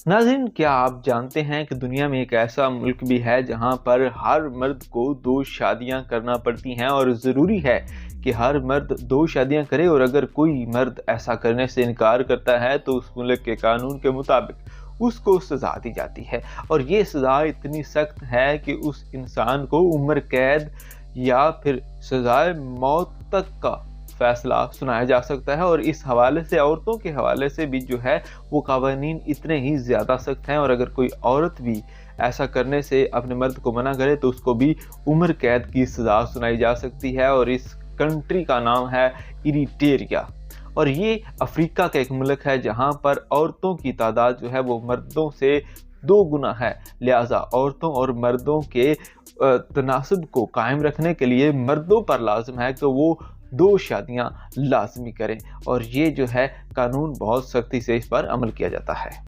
नाज़रीन, क्या आप जानते हैं कि दुनिया में एक ऐसा मुल्क भी है जहां पर हर मर्द को 2 शादियां करना पड़ती हैं और ज़रूरी है कि हर मर्द 2 शादियां करे, और अगर कोई मर्द ऐसा करने से इनकार करता है तो उस मुल्क के कानून के मुताबिक उसको सज़ा दी जाती है। और ये सज़ा इतनी सख्त है कि उस इंसान को उम्र कैद या फिर सज़ाए मौत तक का फैसला सुनाया जा सकता है। और इस हवाले से, औरतों के हवाले से भी जो है वो कानून इतने ही ज़्यादा सख्त हैं, और अगर कोई औरत भी ऐसा करने से अपने मर्द को मना करे तो उसको भी उम्र कैद की सज़ा सुनाई जा सकती है। और इस कंट्री का नाम है इरिट्रिया, और ये अफ्रीका का एक मुल्क है जहाँ पर औरतों की तादाद जो है वो मर्दों से 2 गुना है। लिहाजा औरतों और मर्दों के तनासब को कायम रखने के लिए मर्दों पर लाजिम है कि वो 2 शादियां लाजमी करें, और ये जो है कानून बहुत सख्ती से इस पर अमल किया जाता है।